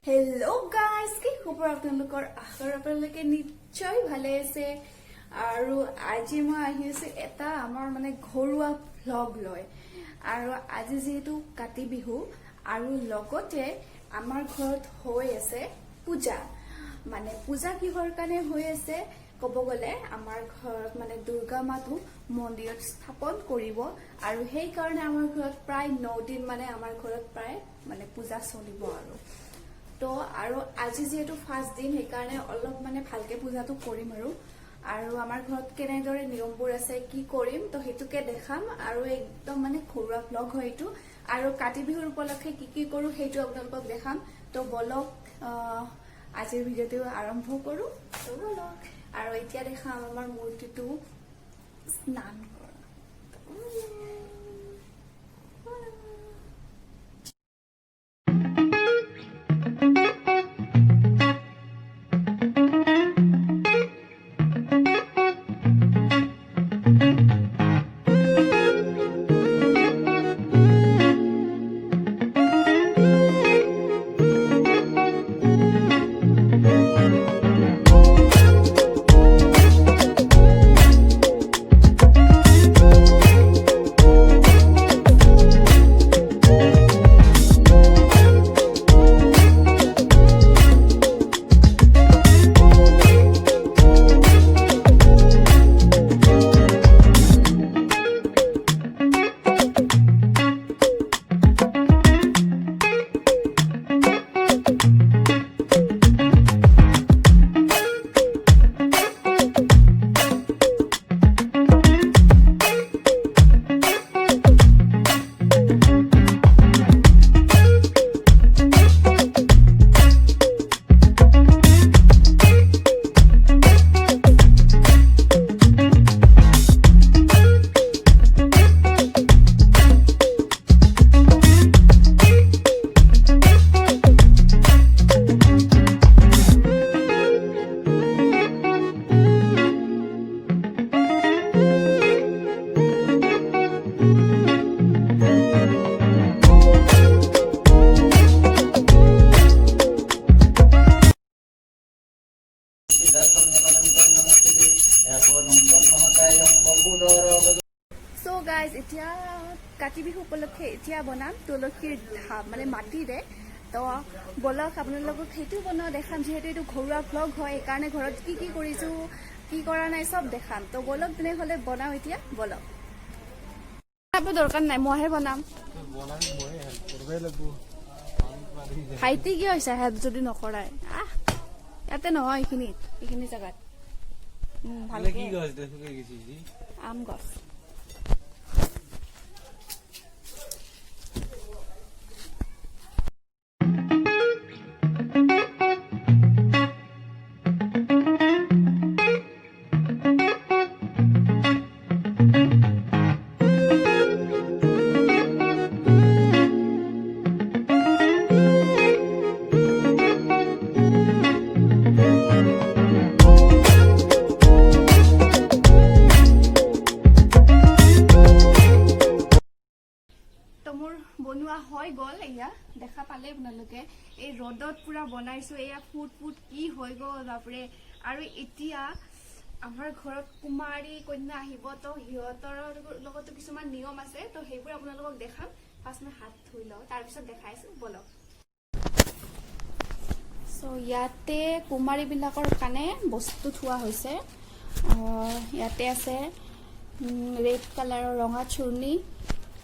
Hello guys, কি খবৰ আপোনালোকৰ? আশা আপোনালোকে নিশ্চয় ভালে আছে আৰু আজি মই আহি আছো এটা আমাৰ মানে ঘৰুৱা ভ্লগ লৈ আৰু আজি যেহেতু কাতি বিহু আৰু লগতে আমাৰ ঘৰত হৈ আছে পূজা মানে পূজা কিহৰ কাৰণে হৈ আছে কব গলে আমাৰ ঘৰত মানে দুৰ্গা মাটো মন্দিৰত স্থাপন কৰিব আৰু সেই কাৰণে আমাৰ ঘৰত প্ৰায় 9 দিন মানে আমাৰ ঘৰত প্ৰায় মানে পূজা চলিব তো আৰু আজি যেহেতু ফাৰ্ষ্ট দিন সেইকাৰণে অলপ মানে ভালকে পূজাটো কৰিম আৰু আমাৰ ঘৰত কেনেদৰে নিয়মবোৰ আছে কি কৰিম তো হেতুকে দেখাম আৰু একদম মানে ঘৰুৱা ব্লগ হয় এইটো আৰু কাতি বিহুৰ উপলক্ষে কি কৰো সেইটো আপোনালোকক দেখাম তো বলক আজিৰ ভিডিঅ'টো আৰম্ভ কৰো তো বলক আৰু এতিয়া দেখাম আমাৰ মূৰ্তিটো স্নান কৰা So guys, এতিয়া কাতি বিহু উপলক্ষে এতিয়া বনাম তুলসীৰ ধাপ মানে মাটিৰে তো বলক আপোনালোকক সেইটো বনোৱা দেখাম যেহেতু এইটো ঘৰুৱা ভ্লগ হয় সেইকাৰণে ঘৰত কি কৰিছো কি কৰা নাই সব দেখাম তো বলক তেনেহলে বনাও এতিয়া বলক দৰকাৰ নাই মইহে বনাম ভাইটি কি হৈছে হেল্প যদি নকৰাই ইয়াতে নহয় এইখিনি জাগাত ভালকে আম গছ বনোৱা হৈ গল এয়া দেখা পালে আপোনালোকে এই ৰদত পুৰা বনাইছো এয়া ফুট কি হৈ গল বাপৰে আৰু এতিয়া আমাৰ ঘৰত কুমাৰী কন্যা আহিব তো হিয়তৰ লগতো কিছুমান নিয়ম আছে তো সেইবোৰ আপোনালোকক দেখাম ফাৰ্ষ্ট মই হাত ধুই লওঁ তাৰ পিছত দেখাইছো বলক সো ইয়াতে কুমাৰী বিলাকৰ কাৰণে বস্তু থোৱা হৈছে ইয়াতে আছে ৰেড কালাৰৰ ৰঙা চুৰ্ণী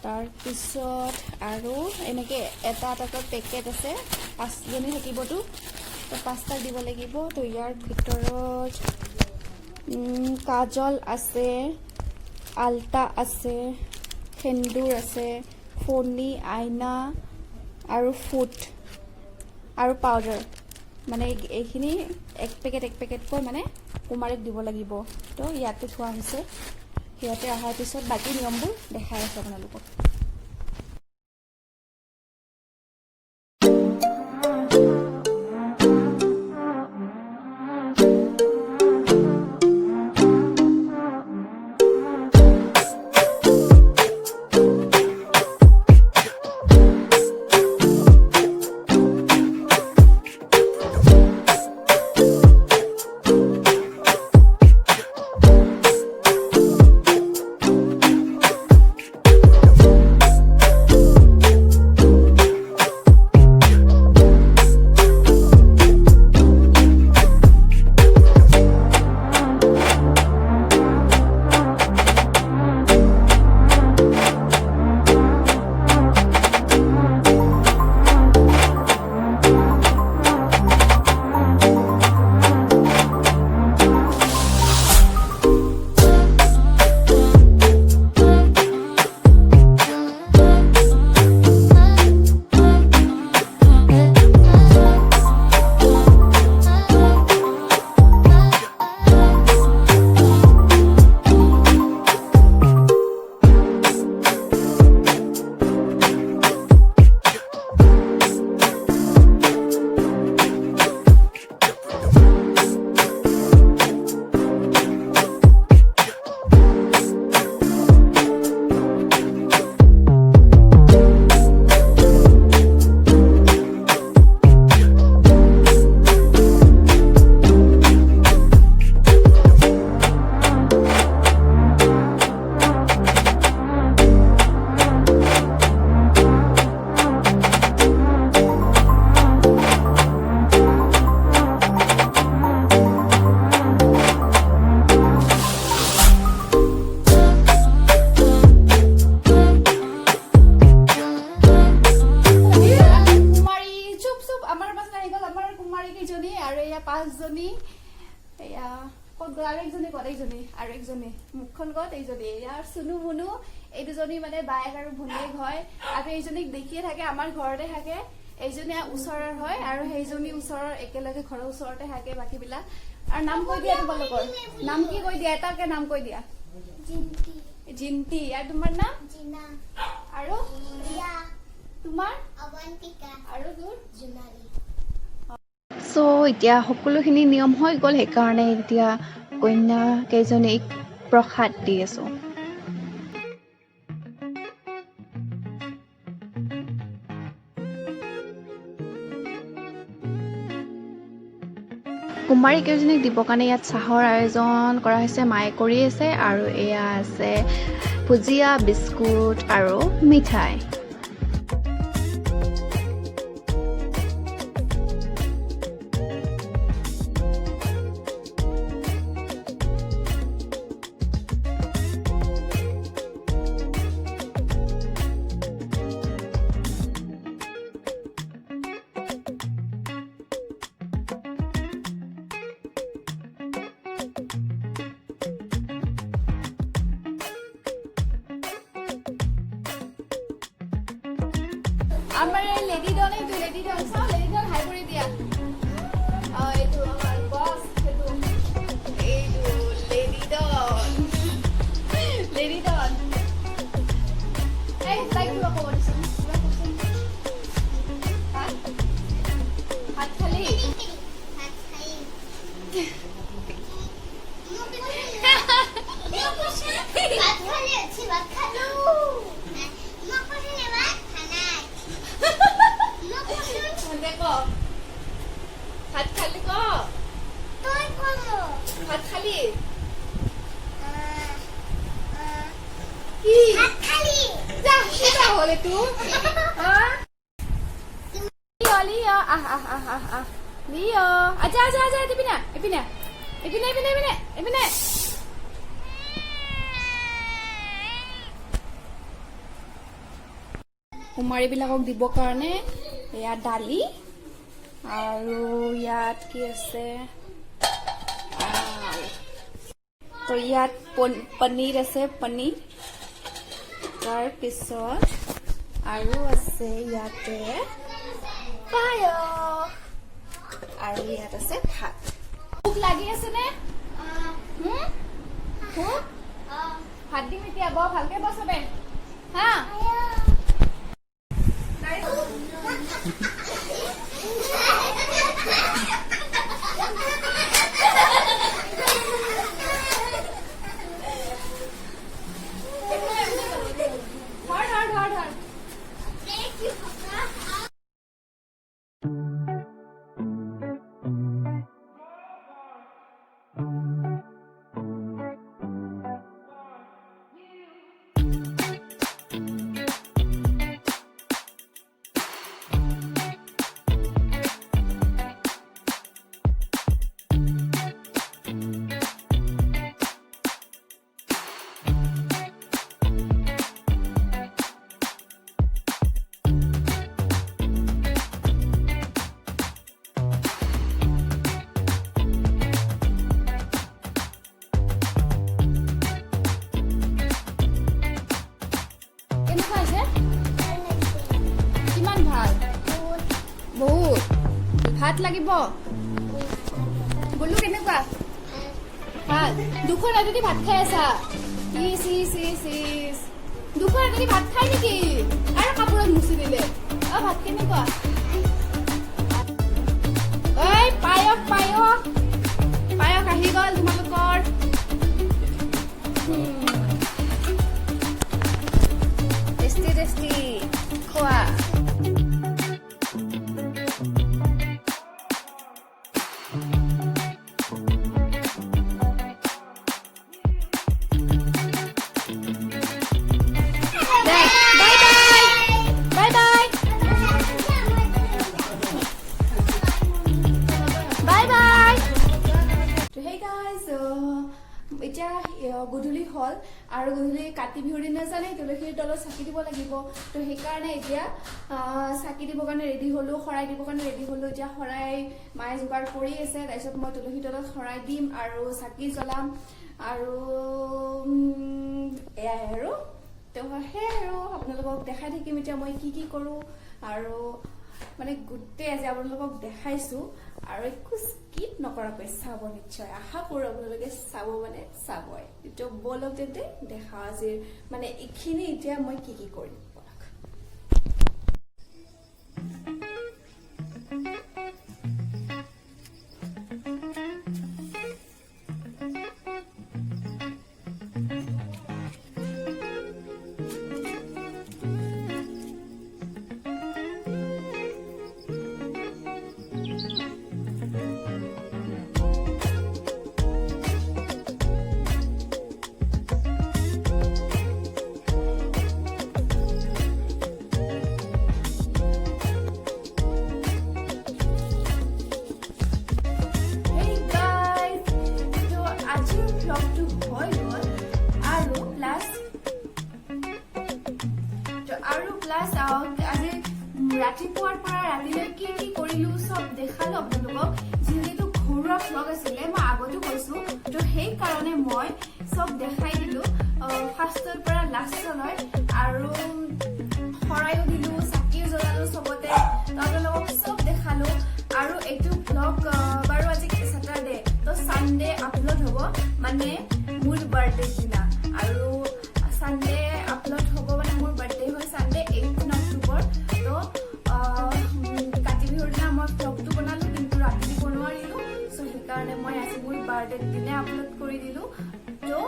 তাৰ পিছত আৰু এনেকে এটা পেকেট আছে 5 জনী থাকিবটো তো 5টা দিব লাগিব তো ইয়াৰ ভিতৰত কাজল আছে আলতা আছে সেন্দুৰ আছে ফণী আইনা আৰু ফুট আৰু পাউডাৰ মানে এইখিনি এক পেকেট কৈ মানে কুমাৰীক দিব লাগিব তো ইয়াতে থোৱা হৈছে ইয়াতে অহাৰ পিছত বাকি নিয়মবোৰ দেখাই আছে আপোনালোকক গ'ল আমাৰ কুমাৰী কেইজনী আৰু এয়া 5 জনী এয়া ক'ত গ'ল আৰু একজনী মুখখন ক'ত এইজনী এয়া চুনু মুনু এই দুজনী মানে বায়েক আৰু ভনীয়েক হয় আৰু এইজনীক দেখিয়ে থাকে আমাৰ ঘৰতে থাকে এইজনী ওচৰৰ হয় আৰু সেইজনী ওচৰৰ একেলগে ঘৰৰ ওচৰতে থাকে বাকীবিলাক আৰু নাম কৈ দিয়া তোমালোকৰ নাম কি কৈ দিয়া এটাকে নাম কৈ দিয়া জিন্তি আৰু তোমাৰ নাম জিনা আৰু ৰিয়া তোমাৰ অৱন্তিকা আৰু তোৰ জুনালী সো এতিয়া সকলোখিনি নিয়ম হৈ গ'ল সেইকাৰণে এতিয়া কন্যা কেইজনীক প্ৰসাদ দি আছো কুমাৰী কেইজনীক দিবৰ কাৰণে ইয়াত চাহৰ আয়োজন কৰা হৈছে মায়ে কৰি আছে আৰু এয়া আছে ভুজিয়া বিস্কুট আৰু মিঠাই আমাৰ লেডি ডন চাও লেডি ডন হাই কৰি দিয়া এইটো আমাৰ বস এইটো লেডি ডন এই তাই কিবা ক'ব দিছে ভাত খালি ভাত খালি ক তই কলো ভাত খালি কি ভাত খালি যা কিবা হলে তু লিও আহ লিও আচ্ছা এপিনা কুমাৰীবিলাকক দিবৰ কাৰণে এয়া দালি আৰু ইয়াত কি আছে তো ইয়াত পনীৰ আছে তাৰ পিছত আৰু আছে ইয়াতে পায়স আৰু ইয়াত আছে ভাত ভোক লাগি আছে নে ভাত দিম এতিয়া বৰ ভালকে বছবে হা বহুত ভাত লাগিব বলু কেনেকুৱা ভাত দুখন ৰাতি ভাত খাই আছা দুখন ৰাতি ভাত খাই নেকি আৰু কাপোৰত মুচি দিলে ভাত কেনেকুৱা ঐ পায়স আহি গ'ল তোমালোকৰ টেষ্টি খোৱা এতিয়া গধূলি হ'ল আৰু গধূলি কাতি বিহুৰ দিনা জানে তুলসীৰ তলত চাকি দিব লাগিব তো সেইকাৰণে এতিয়া চাকি দিবৰ কাৰণে ৰেডি হ'লো শৰাই দিবৰ কাৰণে ৰেডি হ'লো এতিয়া শৰাই মায়ে যোগাৰ কৰি আছে তাৰপিছত মই তুলসীৰ তলত শৰাই দিম আৰু চাকি জ্বলাম আৰু এয়াই আৰু তো সেয়াই আৰু আপোনালোকক দেখাই থাকিম এতিয়া মই কি কি কৰোঁ আৰু মানে গোটেই আজি আপোনালোকক দেখাইছো আৰু একো স্কিপ নকৰাকৈ চাব নিশ্চয় আশা কৰোঁ আপোনালোকে চাব মানে চাবই তো বলক তেন্তে দেখা আজিৰ মানে এইখিনি এতিয়া মই কি কি কৰিম আজি ৰাতিপুৱাৰ পৰা ৰাতিলৈ কি কি কৰিলো সব দেখালো আপোনালোকক যিহেতু ঘৰুৱা ভ্লগ আছিলে মই আগতো কৈছো তো সেইকাৰণে মই সব দেখাই দিলো ফাৰ্ষ্টৰ পৰা লাষ্টলৈ আৰু শৰাইও দিলো চাকিও জ্বলালো সবতে আপোনালোকক সব দেখালো আৰু এইটো ভ্লগ বাৰু আজি স্যাটাৰডে তো সানডে আপলোড হ'ব মানে মোৰ বাৰ্থডে দিনা আৰু সানডে আপলোড হ'ব মানে মোৰ বাৰ্থডে হয় সানডে 18 অক্টোবৰ তো কাতি বিহুৰ দিনা মই ভ্লগটো বনালো কিন্তু ৰাতি দিব নোৱাৰিলো সো সেইকাৰণে মই আজি মোৰ বাৰ্থডে দিনে আপলোড কৰি দিলো তো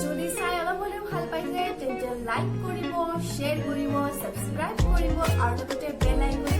যদি চাই অলপ হ'লেও ভাল পাইছে তেন্তে লাইক কৰিব শ্বেয়াৰ কৰিব সাবস্ক্ৰাইব কৰিব আৰু লগতে বেল আইকন